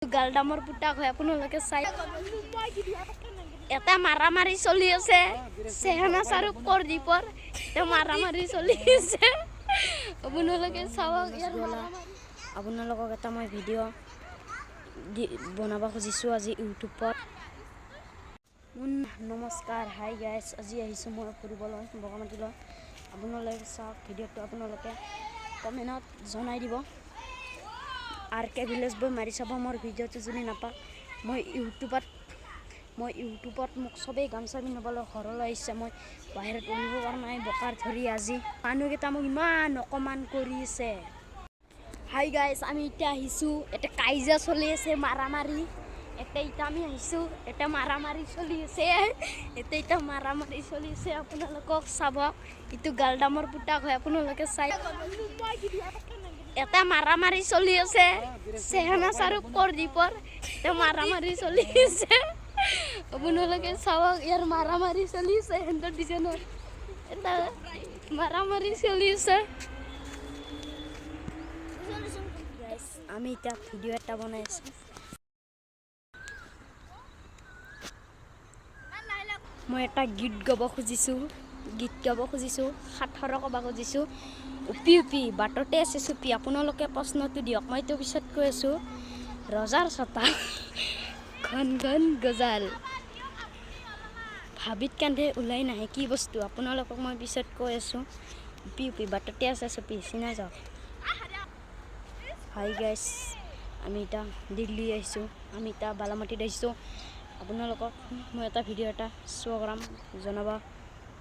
গালডামৰ পুতাক হয় আপোনালোকে চাই এটা মাৰামাৰি চলি আছে সেহনা চাৰু কৰদীপৰ এটা মাৰামাৰি চলি আছে আপোনালোকে চাওক ইয়াৰ আপোনালোকক এটা মই ভিডিঅ' বনাব খুজিছোঁ আজি ইউটিউবত। নমস্কাৰ, হাই গাইজ, আজি আহিছোঁ মই ফুৰিবলৈ বগামাটিলৈ। আপোনালোকে চাওক ভিডিঅ'টো, আপোনালোকে কমেণ্টত জনাই দিব। RK ভিলেজ বয় মাৰি চাব মোৰ ভিডিঅ'টো যদি নাপাওক। মই ইউটিউবত মোক চবেই গামচা পিন্ধাবলৈ ঘৰলৈ আহিছে। মই বাহিৰত ওলিব পৰা নাই বোকাৰ ধৰি। আজি মানুহকেইটা মোক ইমান অকমান কৰিছে। হাই গাইজ, আমি এতিয়া আহিছোঁ, এটা কাজিয়া চলি আছে মাৰামাৰি। এতিয়া আমি আহিছোঁ, এটা মাৰামাৰি চলি আছে, এতিয়া মাৰামাৰি চলি আছে। আপোনালোকক চাব, এইটো গালডামৰ পুতাক হয় আপোনালোকে চাই। এটা মাৰামাৰি চলি আছে সেহনা চাৰু কৰদীপৰ এটা মাৰামাৰি চলি আছে আপোনালোকে চাওক ইয়াৰ মাৰামাৰি চলি আছে। হেণ্ডৰ ডিজাইনৰ এটা মাৰামাৰি চলি আছে। আমি এতিয়া ভিডিঅ' এটা বনাই আছোঁ। মই এটা গীত গাব খুজিছোঁ, সাঁথৰ ক'ব খুজিছোঁ। উপি বাটতে আছে চুপি। আপোনালোকে প্ৰশ্নটো দিয়ক, মইতো পিছত কৈ আছোঁ। ৰজাৰ ছটা ঘন ঘন গজাল, ভাবিত কান্ধে ওলাই নাহে কি বস্তু। আপোনালোকক মই পিছত কৈ আছোঁ। উপি বাটতে আছে চুপি, চিনাই যাওক। হাই গাইজ, আমি এতিয়া দিল্লী আহিছোঁ, আমি এতিয়া বালামাটিত আহিছোঁ। আপোনালোকক মই এটা ভিডিঅ' এটা শ্ব' কৰাম, জনাব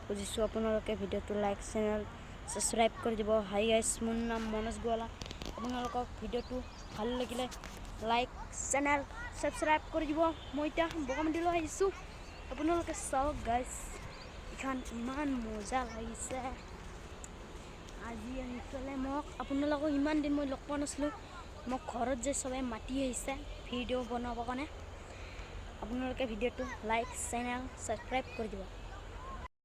খুজিছোঁ। আপোনালোকে ভিডিঅ'টো লাইক, চেনেল ছাবস্ক্ৰাইব কৰি দিব। হাই গাইজ, মোৰ নাম মনোজ গোৱালা। আপোনালোকক ভিডিঅ'টো ভাল লাগিলে লাইক, চেনেল ছাবস্ক্ৰাইব কৰি দিব। মই এতিয়া বগামাটিলৈ আহিছোঁ। আপোনালোকে চাওক গাইজ, এইখন ইমান মজা লাগিছে। আজি আহি পেলাই মোক আপোনালোকক ইমান দিন মই লগ পোৱা নাছিলোঁ। মোক ঘৰত যে চবে মাতি আহিছে ভিডিঅ' বনাবৰ কাৰণে। আপোনালোকে ভিডিঅ'টো লাইক, চেনেল ছাবস্ক্ৰাইব কৰি দিব।